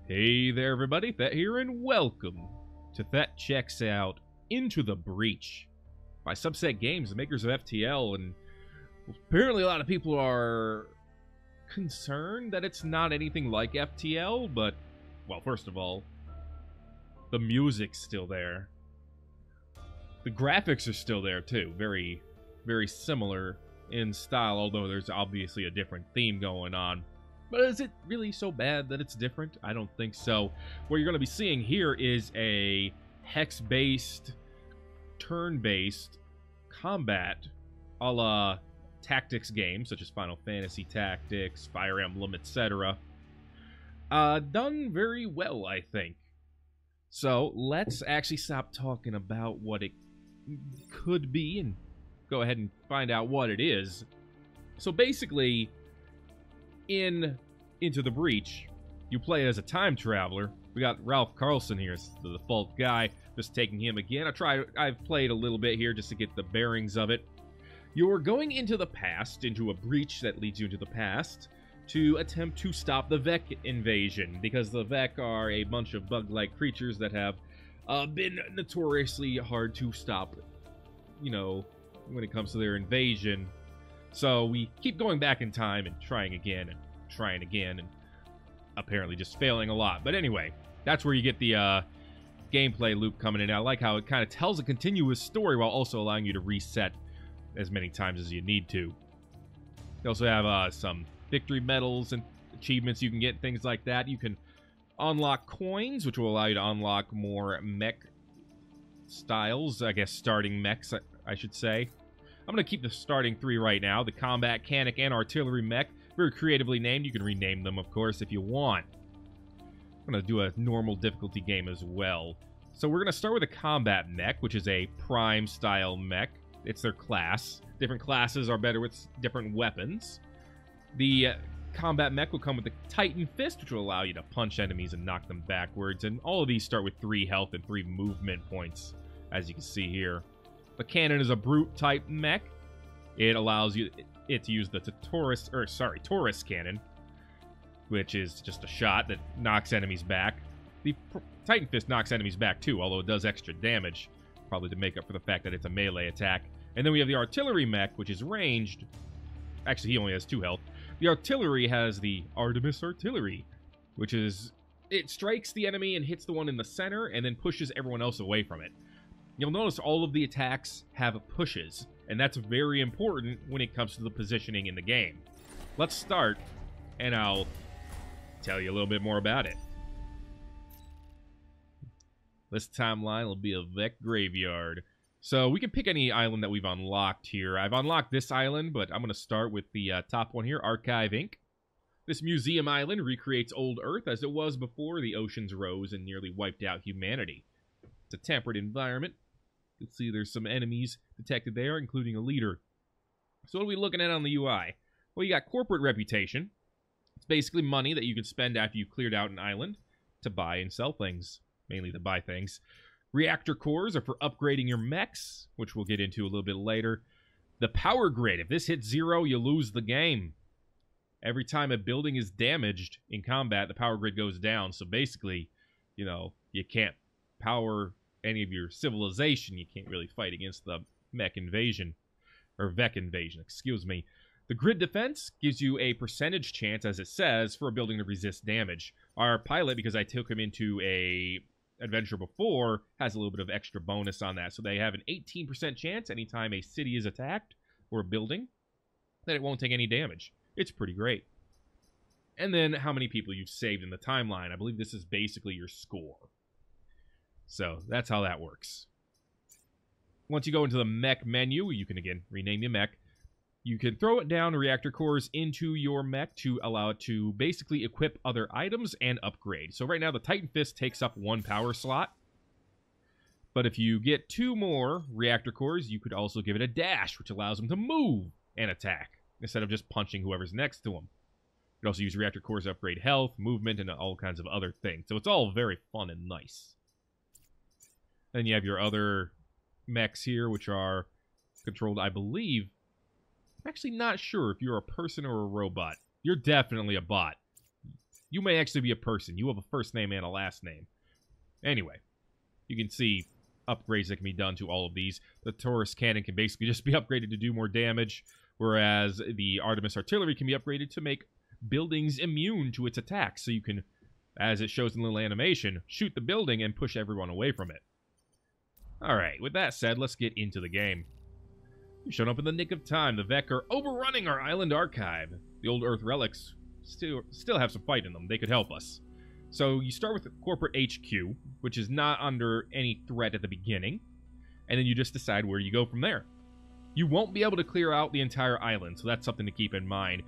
Hey there everybody, Thet here, and welcome to Thet Checks Out Into the Breach by Subset Games, the makers of FTL, and apparently a lot of people are concerned that it's not anything like FTL, but, well, first of all, the music's still there. The graphics are still there too, very, very similar in style, although there's obviously a different theme going on. But is it really so bad that it's different? I don't think so. What you're going to be seeing here is a hex-based, turn-based combat a la tactics games, such as Final Fantasy Tactics, Fire Emblem, etc. Done very well, I think. So, let's actually stop talking about what it could be and go ahead and find out what it is. So basically, in Into the Breach, you play as a time traveler. We got Ralph Carlson here as the default guy, just taking him again. I've played a little bit here just to get the bearings of it. You're going into the past, into a breach that leads you into the past, to attempt to stop the Mech invasion, because the Mech are a bunch of bug-like creatures that have been notoriously hard to stop, you know, when it comes to their invasion. So we keep going back in time and trying again and apparently just failing a lot. But anyway, that's where you get the gameplay loop coming in. I like how it kind of tells a continuous story while also allowing you to reset as many times as you need to. You also have some victory medals and achievements you can get, things like that. You can unlock coins, which will allow you to unlock more mech styles. I guess starting mechs, I should say. I'm going to keep the starting three right now. The Combat, Canic, and Artillery Mech. Very creatively named. You can rename them, of course, if you want. I'm going to do a normal difficulty game as well. So we're going to start with a Combat Mech, which is a Prime-style mech. It's their class. Different classes are better with different weapons. The Combat Mech will come with the Titan Fist, which will allow you to punch enemies and knock them backwards. And all of these start with 3 health and 3 movement points, as you can see here. The cannon is a brute-type mech. It allows it to use the Taurus cannon, which is just a shot that knocks enemies back. The Titan Fist knocks enemies back too, although it does extra damage, probably to make up for the fact that it's a melee attack. And then we have the Artillery Mech, which is ranged. Actually, he only has 2 health. The Artillery has the Artemis Artillery, which is, it strikes the enemy and hits the one in the center and then pushes everyone else away from it. You'll notice all of the attacks have pushes, and that's very important when it comes to the positioning in the game. Let's start, and I'll tell you a little bit more about it. This timeline will be a Mech graveyard. So we can pick any island that we've unlocked here. I've unlocked this island, but I'm going to start with the top one here, Archive Inc. This museum island recreates old Earth as it was before the oceans rose and nearly wiped out humanity. It's a temperate environment. You'll see there's some enemies detected there, including a leader. So what are we looking at on the UI? Well, you got corporate reputation. It's basically money that you can spend after you've cleared out an island to buy and sell things. Mainly to buy things. Reactor cores are for upgrading your mechs, which we'll get into a little bit later. The power grid. If this hits 0, you lose the game. Every time a building is damaged in combat, the power grid goes down. So basically, you know, you can't power any of your civilization. You can't really fight against the Mech invasion. Or Vec invasion, excuse me. The grid defense gives you a percentage chance, as it says, for a building to resist damage. Our pilot, because I took him into a adventure before, has a little bit of extra bonus on that. So they have an 18% chance anytime a city is attacked, or a building, that it won't take any damage. It's pretty great. And then how many people you've saved in the timeline. I believe this is basically your score. So that's how that works. Once you go into the Mech menu, you can again rename your Mech. You can throw it down reactor cores into your mech to allow it to basically equip other items and upgrade. So right now the Titan Fist takes up 1 power slot. But if you get 2 more reactor cores, you could also give it a dash, which allows them to move and attack, instead of just punching whoever's next to them. You can also use reactor cores to upgrade health, movement, and all kinds of other things. So it's all very fun and nice. Then you have your other mechs here, which are controlled, I believe. I'm actually not sure if you're a person or a robot. You're definitely a bot. You may actually be a person. You have a first name and a last name. Anyway, you can see upgrades that can be done to all of these. The Taurus cannon can basically just be upgraded to do more damage, whereas the Artemis artillery can be upgraded to make buildings immune to its attacks. So you can, as it shows in the little animation, shoot the building and push everyone away from it. Alright, with that said, let's get into the game. We've shown up in the nick of time. The Mech are overrunning our island archive. The old Earth relics still have some fight in them. They could help us. So you start with the corporate HQ, which is not under any threat at the beginning, and then you just decide where you go from there. You won't be able to clear out the entire island, so that's something to keep in mind.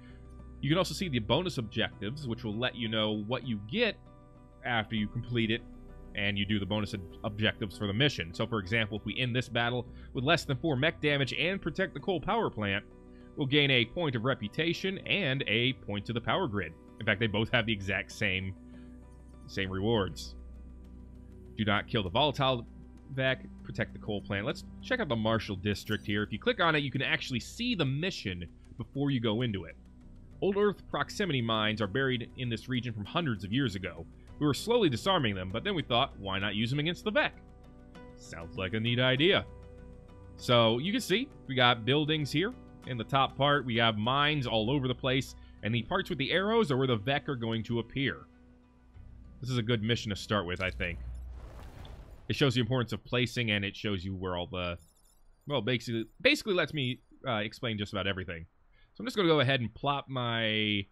You can also see the bonus objectives, which will let you know what you get after you complete it, and you do the bonus objectives for the mission. So, for example, if we end this battle with less than 4 mech damage and protect the coal power plant, we'll gain a point of reputation and a point to the power grid. In fact, they both have the exact same rewards. Do not kill the volatile vac, protect the coal plant. Let's check out the Marshall District here. If you click on it, you can actually see the mission before you go into it. Old Earth proximity mines are buried in this region from hundreds of years ago. We were slowly disarming them, but then we thought, why not use them against the Vec? Sounds like a neat idea. So, you can see, we got buildings here. In the top part, we have mines all over the place, and the parts with the arrows are where the Vec are going to appear. This is a good mission to start with, I think. It shows the importance of placing, and it shows you where all the... Well, basically lets me explain just about everything. So I'm just going to go ahead and plop my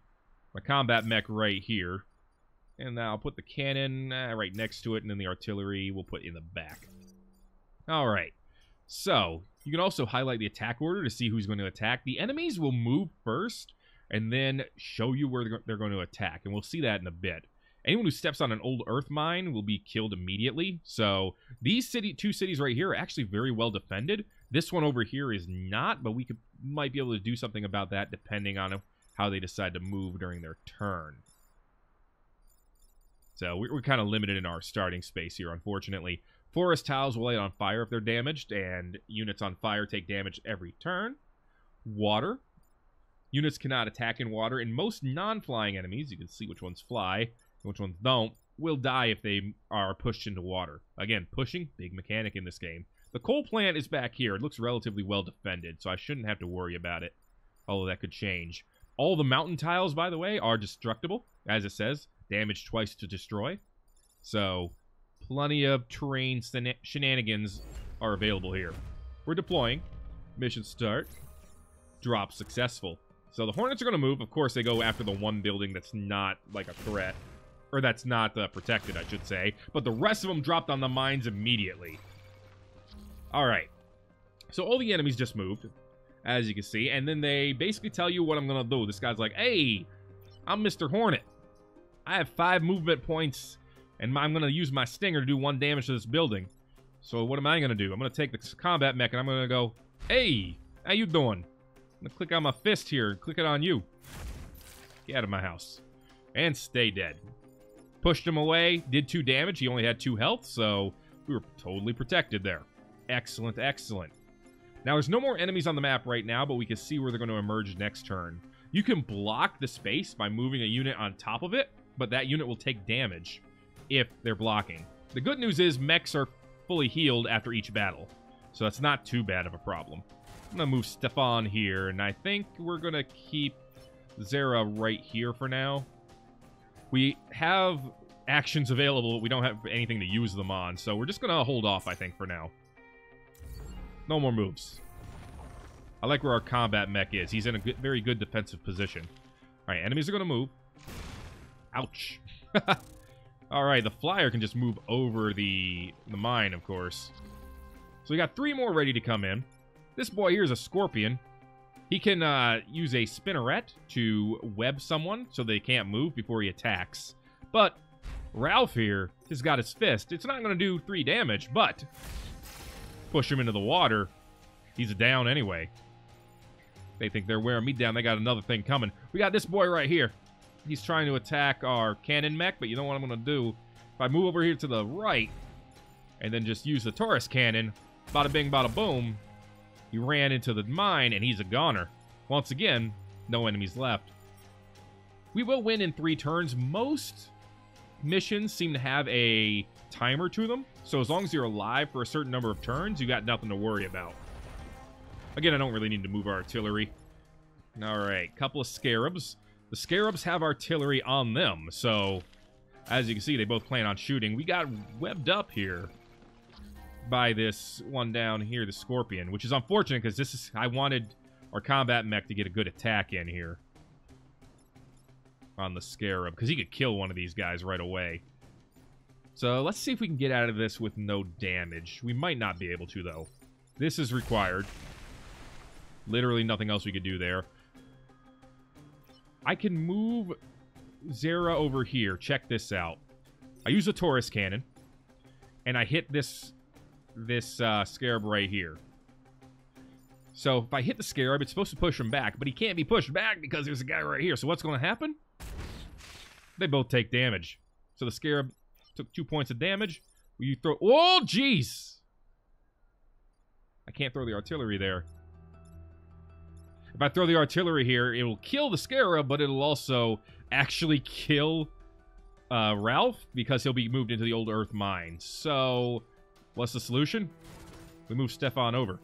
combat mech right here. And now I'll put the cannon right next to it, and then the artillery we'll put in the back. Alright, so you can also highlight the attack order to see who's going to attack. The enemies will move first, and then show you where they're going to attack, and we'll see that in a bit. Anyone who steps on an old Earth mine will be killed immediately, so these two cities right here are actually very well defended. This one over here is not, but we might be able to do something about that depending on how they decide to move during their turn. So we're kind of limited in our starting space here, unfortunately. Forest tiles will light on fire if they're damaged, and units on fire take damage every turn. Water. Units cannot attack in water, and most non-flying enemies, you can see which ones fly and which ones don't, will die if they are pushed into water. Again, pushing, big mechanic in this game. The coal plant is back here. It looks relatively well defended, so I shouldn't have to worry about it, although that could change. All the mountain tiles, by the way, are destructible, as it says. Damage twice to destroy. So, plenty of terrain shenanigans are available here. We're deploying. Mission start. Drop successful. So the Hornets are going to move. Of course, they go after the one building that's not like a threat. Or that's not protected, I should say. But the rest of them dropped on the mines immediately. Alright. So all the enemies just moved, as you can see. And then they basically tell you what I'm going to do. This guy's like, hey, I'm Mr. Hornet. I have 5 movement points, and I'm going to use my stinger to do 1 damage to this building. So what am I going to do? I'm going to take the combat mech, and I'm going to go, hey, how you doing? I'm going to click on my fist here and click it on you. Get out of my house. And stay dead. Pushed him away, did 2 damage. He only had 2 health, so we were totally protected there. Excellent, excellent. Now, there's no more enemies on the map right now, but we can see where they're going to emerge next turn. You can block the space by moving a unit on top of it, but that unit will take damage if they're blocking. The good news is mechs are fully healed after each battle, so that's not too bad of a problem. I'm going to move Stefan here, and I think we're going to keep Zara right here for now. We have actions available, but we don't have anything to use them on, so we're just going to hold off, I think, for now. No more moves. I like where our combat mech is. He's in a very good defensive position. Alright, enemies are going to move. Ouch. Alright, the flyer can just move over the mine, of course. So we got 3 more ready to come in. This boy here is a scorpion. He can use a spinneret to web someone so they can't move before he attacks. But Ralph here has got his fist. It's not going to do 3 damage, but push him into the water. He's down anyway. They think they're wearing me down. They got another thing coming. We got this boy right here. He's trying to attack our cannon mech, but you know what I'm going to do? If I move over here to the right and then just use the Taurus cannon, bada bing, bada boom, he ran into the mine and he's a goner. Once again, no enemies left. We will win in 3 turns. Most missions seem to have a timer to them, so as long as you're alive for a certain number of turns, you got nothing to worry about. Again, I don't really need to move our artillery. Alright, couple of scarabs. The scarabs have artillery on them, so as you can see, they both plan on shooting. We got webbed up here by this one down here, the Scorpion, which is unfortunate because this is, I wanted our combat mech to get a good attack in here on the scarab, because he could kill one of these guys right away. So let's see if we can get out of this with no damage. We might not be able to, though. This is required. Literally nothing else we could do there. I can move Zera over here. Check this out. I use a Taurus cannon, and I hit this scarab right here. So if I hit the scarab, it's supposed to push him back, but he can't be pushed back because there's a guy right here. So what's going to happen? They both take damage. So the scarab took 2 points of damage. Will you throw... Oh, jeez! I can't throw the artillery there. If I throw the artillery here, it will kill the scarab, but it'll also actually kill Ralph, because he'll be moved into the old Earth mine. So, what's the solution? We move Stefan over.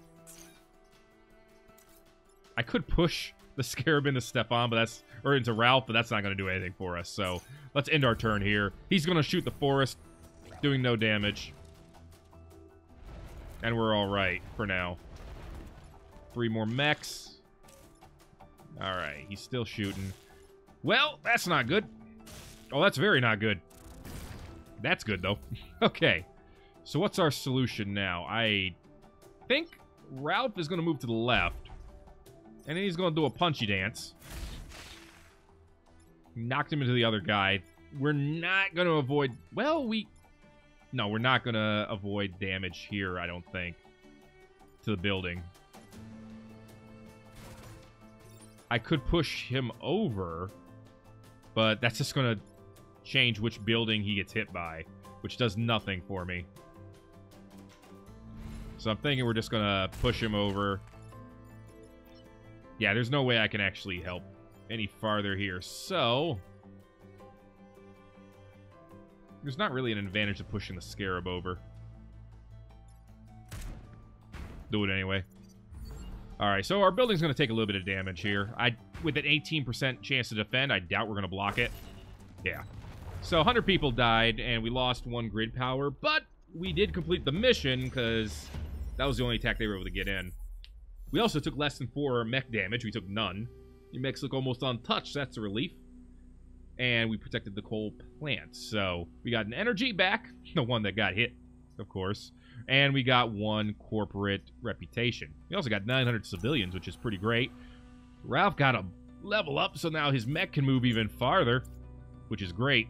I could push the scarab into Stefan, but that's... or into Ralph, but that's not going to do anything for us. So, let's end our turn here. He's going to shoot the forest, doing no damage. And we're alright for now. 3 more mechs. Alright, he's still shooting. Well, that's not good. Oh, that's very not good. That's good, though. Okay. So what's our solution now? I think Ralph is going to move to the left. And then he's going to do a punchy dance. Knocked him into the other guy. We're not going to avoid... well, no, we're not going to avoid damage here, I don't think, to the building. I could push him over, but that's just going to change which building he gets hit by, which does nothing for me. So I'm thinking we're just going to push him over. Yeah, there's no way I can actually help any farther here. So there's not really an advantage to pushing the scarab over. Do it anyway. Alright, so our building's going to take a little bit of damage here. With an 18% chance to defend, I doubt we're going to block it. Yeah. So 100 people died, and we lost 1 grid power, but we did complete the mission, because that was the only attack they were able to get in. We also took less than 4 mech damage. We took none. The mechs look almost untouched. That's a relief. And we protected the coal plants. So we got an energy back. The one that got hit, of course. And we got 1 corporate reputation. We also got 900 civilians, which is pretty great. Ralph got a level up, so now his mech can move even farther, which is great.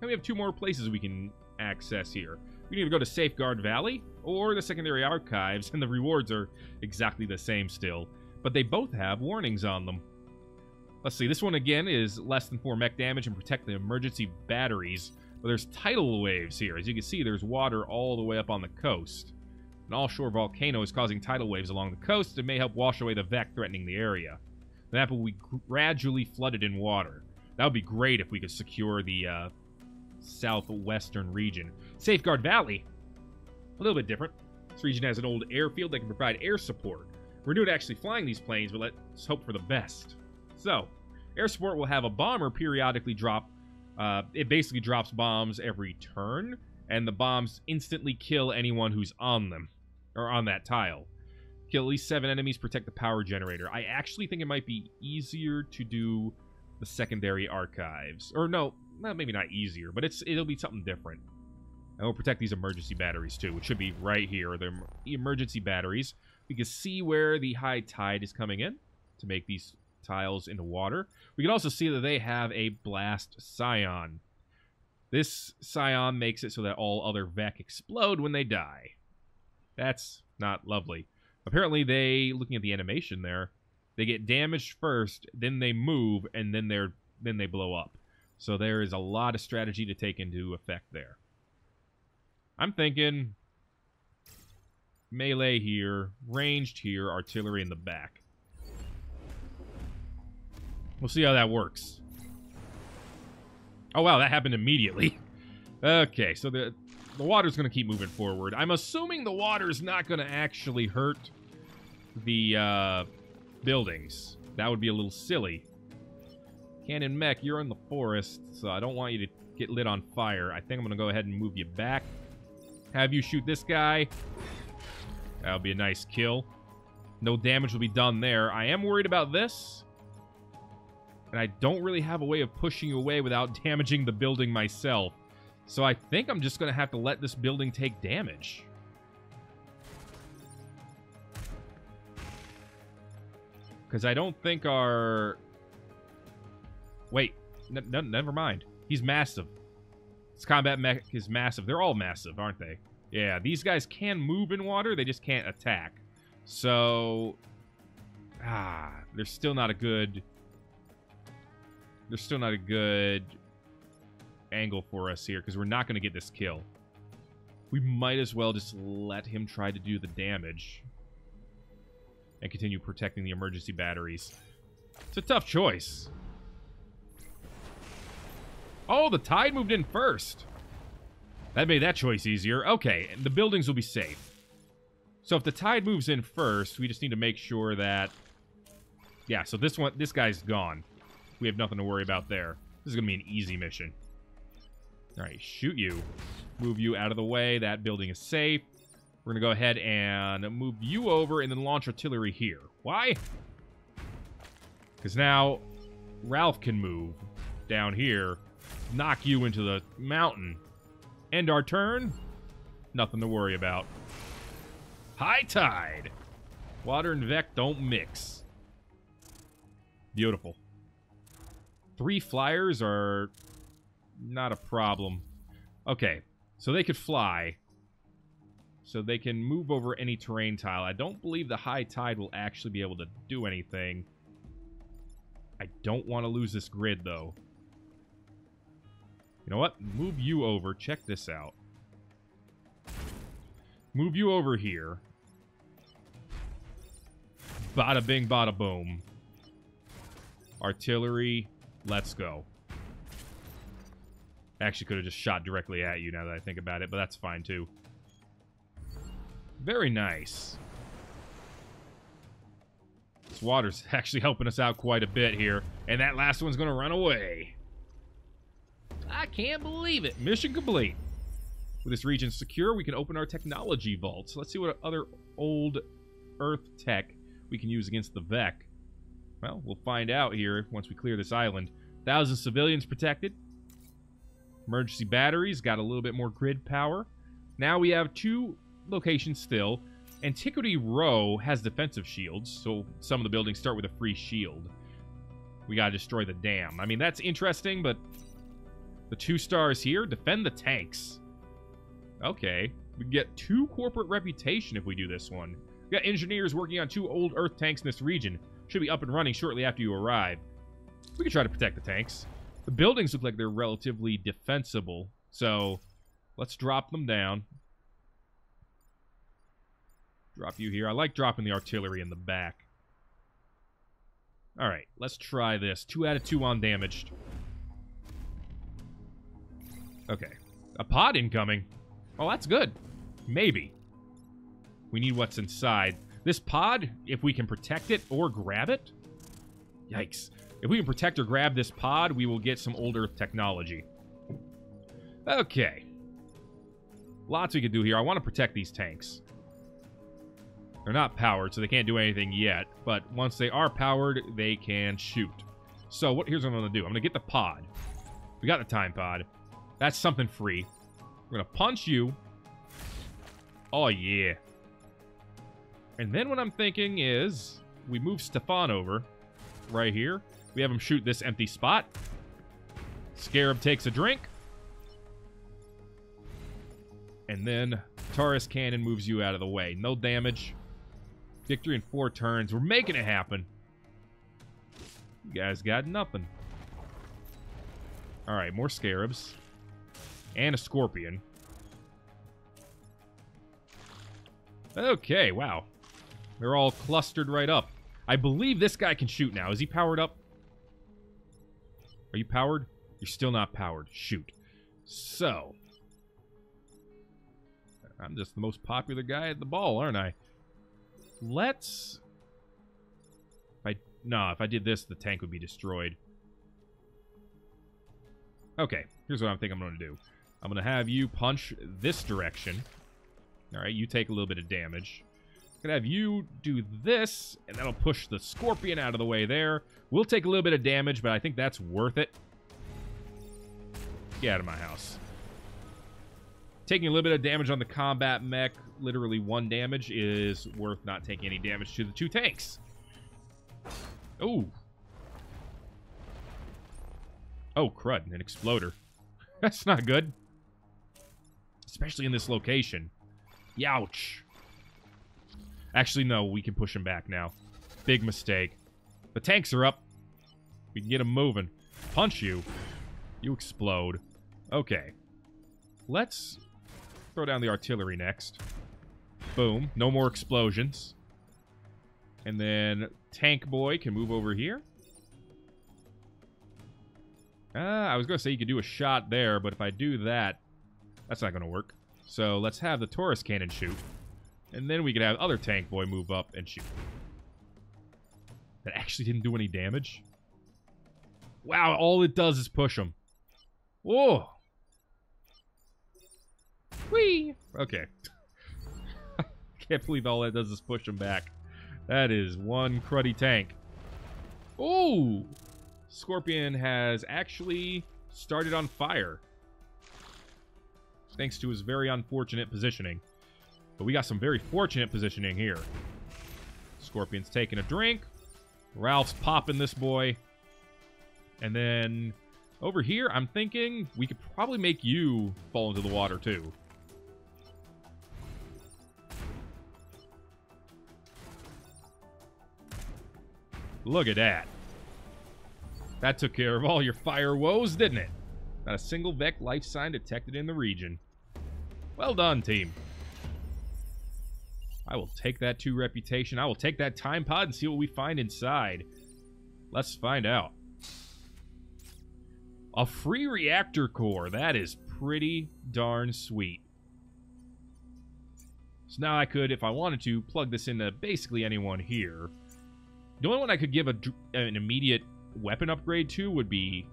And we have 2 more places we can access here. We can either go to Safeguard Valley or the Secondary Archives, and the rewards are exactly the same still. But they both have warnings on them. Let's see, this one again is less than 4 mech damage and protect the emergency batteries. But there's tidal waves here. As you can see, there's water all the way up on the coast. An offshore volcano is causing tidal waves along the coast and may help wash away the Vec threatening the area. The map will be gradually flooded in water. That would be great if we could secure the southwestern region. Safeguard Valley, a little bit different. This region has an old airfield that can provide air support. We're new to actually flying these planes, but let's hope for the best. So, air support will have a bomber periodically drop. It basically drops bombs every turn, and the bombs instantly kill anyone who's on them, or on that tile. Kill at least 7 enemies, protect the power generator. I actually think it might be easier to do the secondary archives. Or no, maybe not easier, but it'll be something different. And we'll protect these emergency batteries too, which should be right here. They're emergency batteries. We can see where the high tide is coming in to make these tiles into water. We can also see that they have a blast scion. This scion makes it so that all other Vec explode when they die. That's not lovely. Apparently looking at the animation there, they get damaged first, then they move, and then they blow up. So there is a lot of strategy to take into effect there. I'm thinking melee here, ranged here, artillery in the back. We'll see how that works. Oh, wow, that happened immediately. Okay, so the water's going to keep moving forward. I'm assuming the water's not going to actually hurt the buildings. That would be a little silly. Cannon Mech, you're in the forest, so I don't want you to get lit on fire. I think I'm going to go ahead and move you back. Have you shoot this guy. That'll be a nice kill. No damage will be done there. I am worried about this. And I don't really have a way of pushing you away without damaging the building myself. So I think I'm just going to have to let this building take damage. Because I don't think our... Wait. Never mind. He's massive. This combat mech is massive. They're all massive, aren't they? Yeah, these guys can move in water. They just can't attack. So... There's still not a good... There's still not a good angle for us here, because we're not going to get this kill. We might as well just let him try to do the damage. And continue protecting the emergency batteries. It's a tough choice. Oh, the tide moved in first. That made that choice easier. Okay, and the buildings will be safe. So if the tide moves in first, we just need to make sure that... Yeah, so this guy's gone. We have nothing to worry about there. This is going to be an easy mission. Alright, shoot you. Move you out of the way. That building is safe. We're going to go ahead and move you over and then launch artillery here. Why? Because now Ralph can move down here, knock you into the mountain. End our turn. Nothing to worry about. High tide. Water and Vec don't mix. Beautiful. 3 flyers are not a problem. Okay, so they could fly. So they can move over any terrain tile. I don't believe the high tide will actually be able to do anything. I don't want to lose this grid, though. You know what? Move you over. Check this out. Move you over here. Bada bing, bada boom. Artillery. Let's go. Actually could have just shot directly at you now that I think about it, but that's fine too. Very nice. This water's actually helping us out quite a bit here. And that last one's going to run away. I can't believe it. Mission complete. With this region secure, we can open our technology vaults. Let's see what other old Earth tech we can use against the Vec. Well, we'll find out here once we clear this island. 1,000 civilians protected. Emergency batteries, got a little bit more grid power. Now we have 2 locations still. Antiquity Row has defensive shields, so some of the buildings start with a free shield. We gotta destroy the dam. I mean, that's interesting, but the 2 stars here, defend the tanks. Okay, we get 2 corporate reputation if we do this one. We got engineers working on 2 old Earth tanks in this region. Should be up and running shortly after you arrive. We can try to protect the tanks. The buildings look like they're relatively defensible, so let's drop them down. Drop you here. I like dropping the artillery in the back. Alright, let's try this. 2 out of 2 undamaged. Okay. A pod incoming. Oh, that's good. Maybe. We need what's inside. This pod, if we can protect it or grab it... Yikes. If we can protect or grab this pod, we will get some old Earth technology. Okay. Lots we can do here. I want to protect these tanks. They're not powered, so they can't do anything yet. But once they are powered, they can shoot. So here's what I'm going to do. I'm going to get the pod. We got the time pod. That's something free. We're going to punch you. Oh, yeah. And then what I'm thinking is we move Stefan over right here. We have him shoot this empty spot. Scarab takes a drink. And then Taurus Cannon moves you out of the way. No damage. Victory in 4 turns. We're making it happen. You guys got nothing. Alright, more Scarabs. And a Scorpion. Okay, wow. They're all clustered right up. I believe this guy can shoot now. Is he powered up? Are you powered? You're still not powered. Shoot. So, I'm just the most popular guy at the ball, aren't I? Let's... if I did this, the tank would be destroyed. Okay, here's what I think I'm going to do. I'm going to have you punch this direction. Alright, you take a little bit of damage. I'm going to have you do this, and that'll push the scorpion out of the way there. We'll take a little bit of damage, but I think that's worth it. Get out of my house. Taking a little bit of damage on the combat mech, literally 1 damage, is worth not taking any damage to the 2 tanks. Oh. Oh, crud. An exploder. That's not good. Especially in this location. Youch. Actually, no. We can push him back now. Big mistake. The tanks are up. We can get them moving. Punch you. You explode. Okay. Let's throw down the artillery next. Boom. No more explosions. And then Tank Boy can move over here. I was going to say you could do a shot there, but if I do that, that's not going to work. So let's have the Taurus Cannon shoot. And then we could have other Tank Boy move up and shoot. That actually didn't do any damage. Wow, all it does is push him. Whoa. Whee! Okay. Can't believe all that does is push him back. That is one cruddy tank. Ooh! Scorpion has actually started on fire. Thanks to his very unfortunate positioning. But we got some very fortunate positioning here. Scorpion's taking a drink. Ralph's popping this boy. And then over here, I'm thinking we could probably make you fall into the water too. Look at that. That took care of all your fire woes, didn't it? Not a single Vec life sign detected in the region. Well done, team. I will take that 2 reputation. I will take that time pod and see what we find inside. Let's find out. A free reactor core. That is pretty darn sweet. So now I could, if I wanted to, plug this into basically anyone here. The only one I could give an immediate weapon upgrade to would be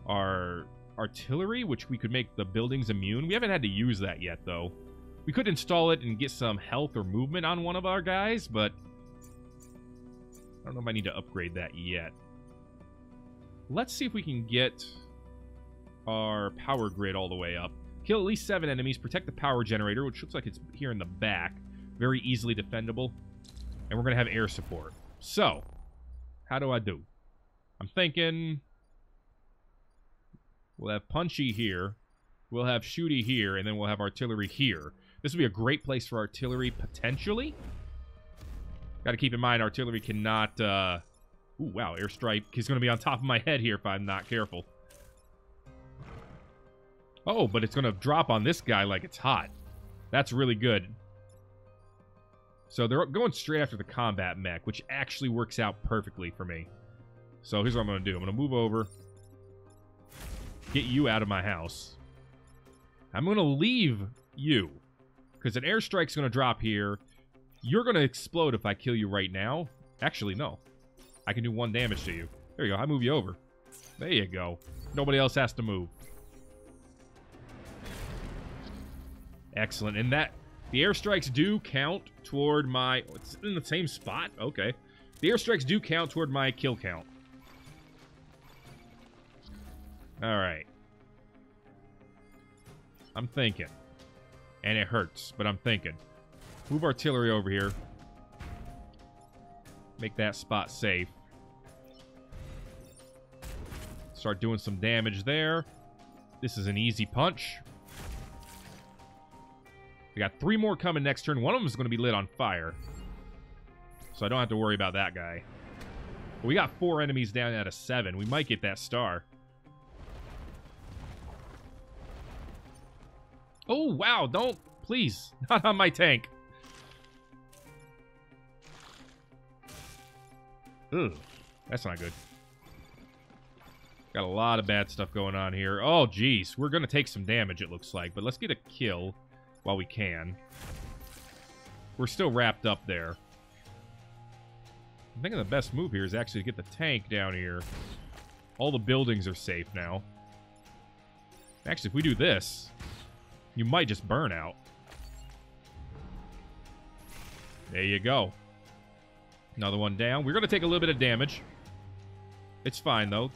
our artillery, which we could make the buildings immune. We haven't had to use that yet, though. We could install it and get some health or movement on one of our guys, but I don't know if I need to upgrade that yet. Let's see if we can get our power grid all the way up. Kill at least 7 enemies, protect the power generator, which looks like it's here in the back. Very easily defendable. And we're going to have air support. So, how do I do? I'm thinking we'll have Punchy here, we'll have Shooty here, and then we'll have artillery here. This would be a great place for artillery, potentially. Got to keep in mind, artillery cannot... Ooh, wow, airstrike is going to be on top of my head here if I'm not careful. Oh, but it's going to drop on this guy like it's hot. That's really good. So they're going straight after the combat mech, which actually works out perfectly for me. So here's what I'm going to do. I'm going to move over. Get you out of my house. I'm going to leave you. Because an airstrike's going to drop here. You're going to explode if I kill you right now. Actually, no. I can do 1 damage to you. There you go. I move you over. There you go. Nobody else has to move. Excellent. And that... The airstrikes do count toward my... It's in the same spot? Okay. The airstrikes do count toward my kill count. Alright. I'm thinking. And it hurts, but I'm thinking. Move artillery over here. Make that spot safe. Start doing some damage there. This is an easy punch. We got 3 more coming next turn. One of them is going to be lit on fire. So I don't have to worry about that guy. But we got 4 enemies down out of 7. We might get that star. Oh, wow. Don't. Please. Not on my tank. Ugh. That's not good. Got a lot of bad stuff going on here. Oh, geez. We're going to take some damage, it looks like. But let's get a kill while we can. We're still wrapped up there. I'm thinking the best move here is actually to get the tank down here. All the buildings are safe now. Actually, if we do this, you might just burn out. There you go. Another one down. We're going to take a little bit of damage. It's fine, though.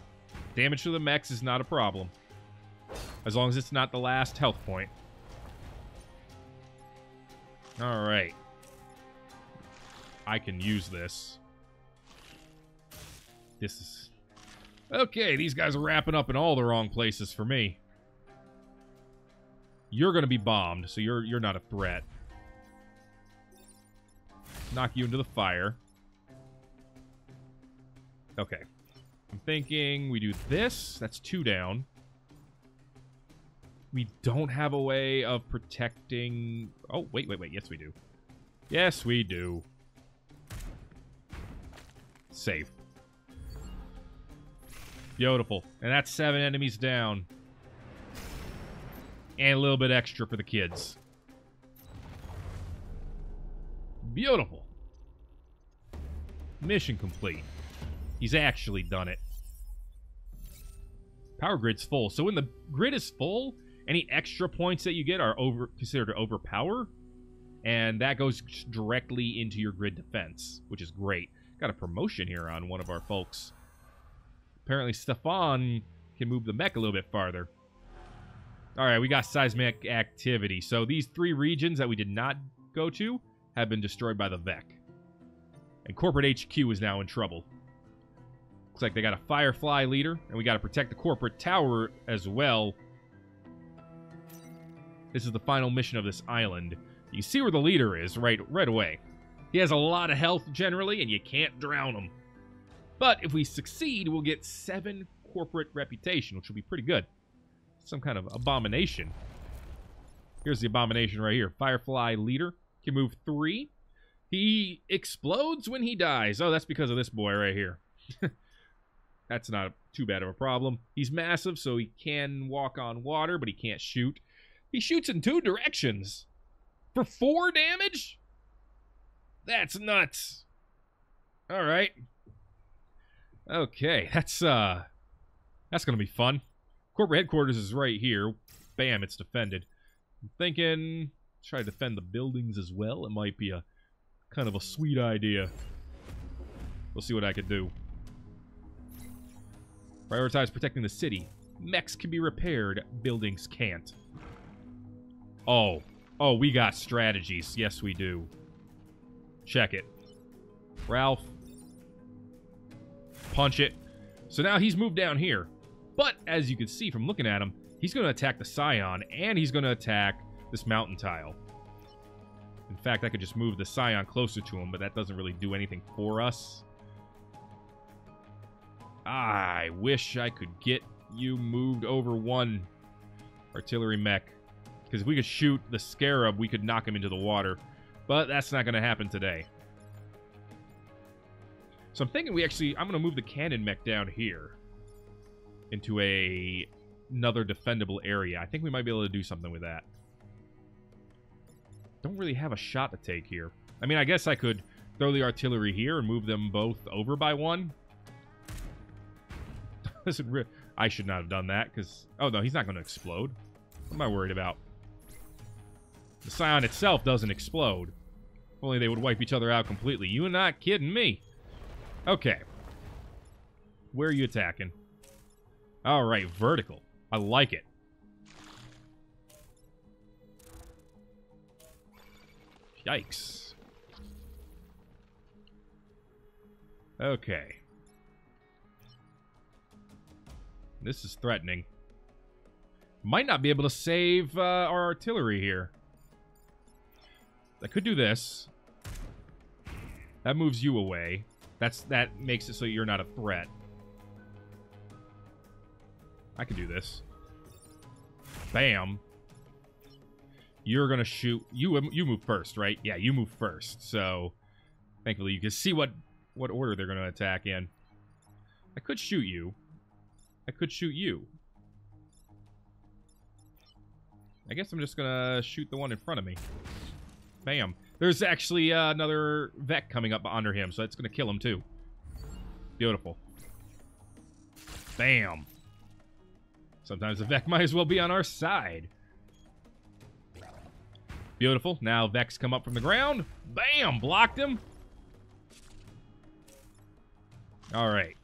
Damage to the mechs is not a problem. As long as it's not the last health point. Alright. I can use this. This is... Okay, these guys are wrapping up in all the wrong places for me. You're going to be bombed, so you're not a threat. Knock you into the fire. Okay. I'm thinking we do this. That's 2 down. We don't have a way of protecting... Oh, wait. Yes, we do. Yes, we do. Safe. Beautiful. And that's 7 enemies down. And a little bit extra for the kids. Beautiful. Mission complete. He's actually done it. Power grid's full. So when the grid is full, any extra points that you get are considered to overpower. And that goes directly into your grid defense, which is great. Got a promotion here on one of our folks. Apparently Stefan can move the mech a little bit farther. Alright, we got seismic activity. So these 3 regions that we did not go to have been destroyed by the Mech. And corporate HQ is now in trouble. Looks like they got a Firefly leader, and we got to protect the corporate tower as well. This is the final mission of this island. You see where the leader is right away. He has a lot of health generally, and you can't drown him. But if we succeed, we'll get 7 corporate reputation, which will be pretty good. Some kind of abomination. Here's the abomination right here. Firefly leader. Can move 3. He explodes when he dies. Oh, that's because of this boy right here. That's not too bad of a problem. He's massive, so he can walk on water, but he can't shoot. He shoots in 2 directions. For 4 damage? That's nuts. Alright. Okay, that's gonna be fun. Corporate headquarters is right here. Bam, it's defended. I'm thinking try to defend the buildings as well. It might be a kind of a sweet idea. We'll see what I can do. Prioritize protecting the city. Mechs can be repaired. Buildings can't. Oh, we got strategies. Yes, we do. Check it. Ralph. Punch it. So now he's moved down here. But, as you can see from looking at him, he's going to attack the Scion, and he's going to attack this mountain tile. In fact, I could just move the Scion closer to him, but that doesn't really do anything for us. I wish I could get you moved over 1 artillery mech. Because if we could shoot the Scarab, we could knock him into the water. But that's not going to happen today. So I'm thinking I'm going to move the cannon mech down here. Into another defendable area. I think we might be able to do something with that. Don't really have a shot to take here. I mean, I guess I could throw the artillery here and move them both over by 1. I should not have done that, because... Oh, no, he's not going to explode. What am I worried about? The Scion itself doesn't explode. If only they would wipe each other out completely. You are not kidding me. Okay. Where are you attacking? Alright, vertical. I like it. Yikes. Okay. This is threatening. Might not be able to save our artillery here. I could do this. That moves you away. That makes it so you're not a threat. I can do this. Bam. You're gonna shoot. You move first, right? Yeah, you move first. So, thankfully, you can see what order they're gonna attack in. I could shoot you. I could shoot you. I guess I'm just gonna shoot the one in front of me. Bam. There's actually another Vec coming up under him, so that's gonna kill him too. Beautiful. Bam. Sometimes the Vec might as well be on our side. Beautiful. Now Vecs come up from the ground. Bam! Blocked him. Alright.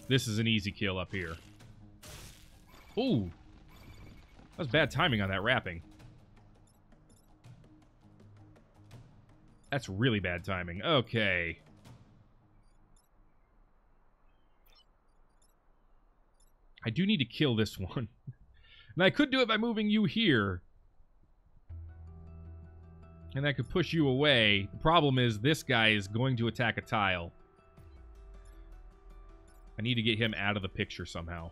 This is an easy kill up here. Ooh. That was bad timing on that wrapping. That's really bad timing. Okay. I do need to kill this one. And I could do it by moving you here. And I could push you away. The problem is this guy is going to attack a tile. I need to get him out of the picture somehow.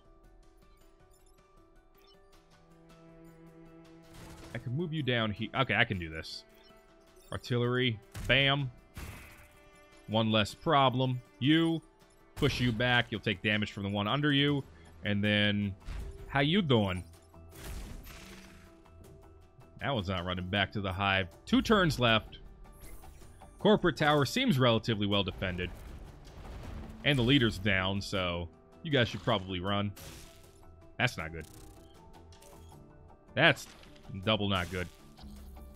I can move you down here. Okay, I can do this. Artillery. Bam. One less problem. You. Push you back. You'll take damage from the one under you. And then, how you doing? That one's not running back to the hive. 2 turns left. Corporate tower seems relatively well defended. And the leader's down, so you guys should probably run. That's not good. That's double not good.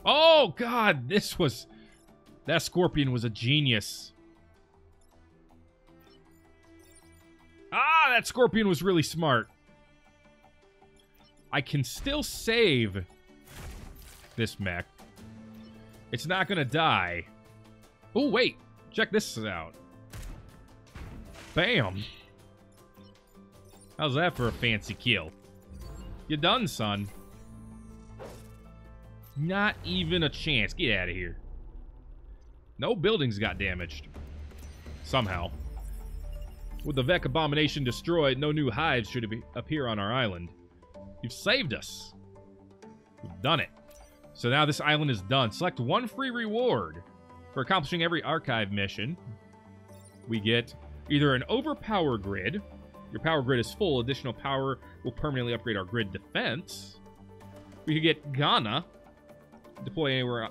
Oh, God! That Scorpion was a genius. Ah, that Scorpion was really smart. I can still save this mech. It's not gonna die. Oh, wait. Check this out. Bam. How's that for a fancy kill? You done, son. Not even a chance. Get out of here. No buildings got damaged. Somehow. With the Vec Abomination destroyed, no new hives should appear on our island. You've saved us. We've done it. So now this island is done. Select 1 free reward. For accomplishing every archive mission, we get either an overpower grid. Your power grid is full. Additional power will permanently upgrade our grid defense. We could get Ghana. Deploy anywhere.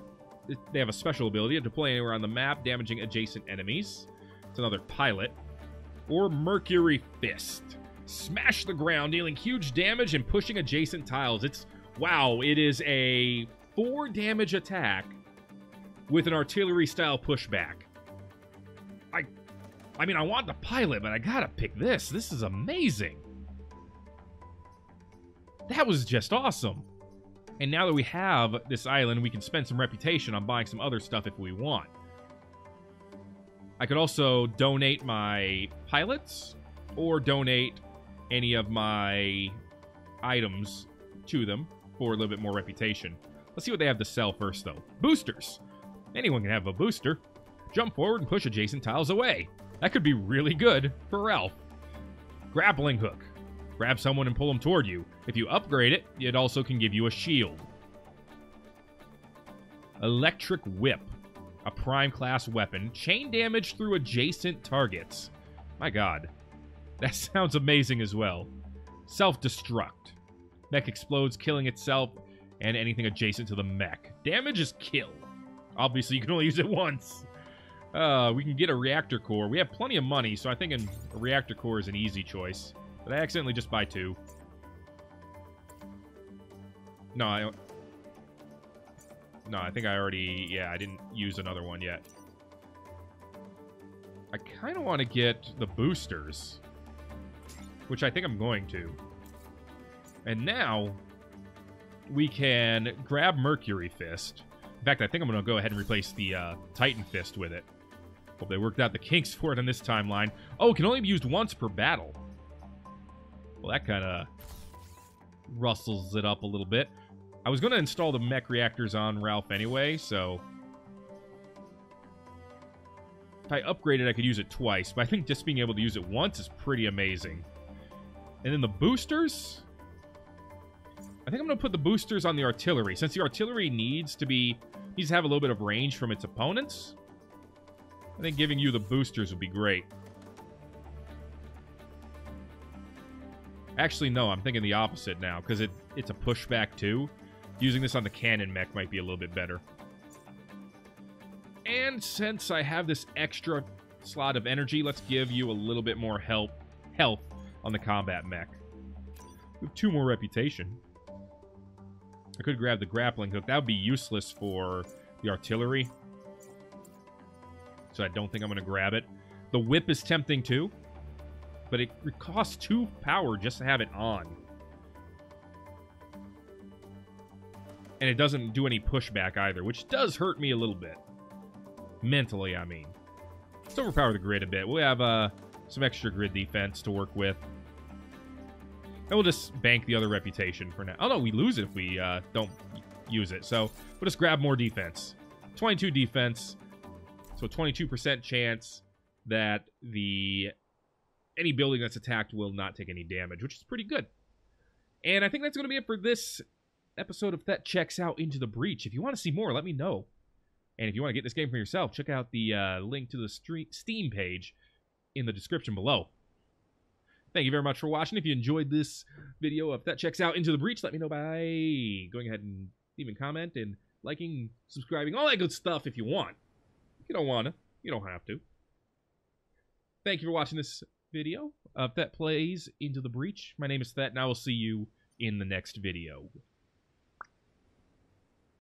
They have a special ability to deploy anywhere on the map, damaging adjacent enemies. It's another pilot. Or Mercury Fist. Smash the ground, dealing huge damage and pushing adjacent tiles. Wow, it is a 4 damage attack with an artillery-style pushback. I mean, I want the pilot, but I gotta pick this. This is amazing. That was just awesome. And now that we have this island, we can spend some reputation on buying some other stuff if we want. I could also donate my pilots or donate any of my items to them for a little bit more reputation. Let's see what they have to sell first, though. Boosters. Anyone can have a booster. Jump forward and push adjacent tiles away. That could be really good for Ralph. Grappling hook. Grab someone and pull them toward you. If you upgrade it, it also can give you a shield. Electric whip. A prime class weapon. Chain damage through adjacent targets. My god. That sounds amazing as well. Self-destruct. Mech explodes, killing itself and anything adjacent to the mech. Damage is kill. Obviously, you can only use it once. We can get a reactor core. We have plenty of money, so I think a reactor core is an easy choice. But I accidentally just buy 2. No, I think I already... Yeah, I didn't use another one yet. I kind of want to get the boosters. Which I think I'm going to. And now, we can grab Mercury Fist. In fact, I think I'm going to go ahead and replace the Titan Fist with it. Hope they worked out the kinks for it on this timeline. Oh, it can only be used once per battle. Well, that kind of rustles it up a little bit. I was going to install the mech reactors on Ralph anyway, so... If I upgrade it, I could use it twice, but I think just being able to use it once is pretty amazing. And then the boosters... I think I'm going to put the boosters on the artillery. Since the artillery needs to have a little bit of range from its opponents, I think giving you the boosters would be great. Actually, no, I'm thinking the opposite now, because it's a pushback too. Using this on the cannon mech might be a little bit better. And since I have this extra slot of energy, let's give you a little bit more health on the combat mech. We have 2 more reputation. I could grab the grappling hook. That would be useless for the artillery. So I don't think I'm going to grab it. The whip is tempting too. But it costs 2 power just to have it on. And it doesn't do any pushback either, which does hurt me a little bit. Mentally, I mean. Let's overpower the grid a bit. We'll have some extra grid defense to work with. And we'll just bank the other reputation for now. Oh no, we lose it if we don't use it. So we'll just grab more defense. 22 defense. So 22% chance that any building that's attacked will not take any damage, which is pretty good. And I think that's going to be it for this episode of Thet Checks Out Into the Breach. If you want to see more, let me know. And if you want to get this game for yourself, check out the link to the Steam page in the description below. Thank you very much for watching. If you enjoyed this video of Thet Checks Out Into the Breach, let me know by going ahead and leaving a comment and liking, subscribing, all that good stuff if you want. If you don't want to, you don't have to. Thank you for watching this video of Thet Plays Into the Breach. My name is Thet, and I will see you in the next video.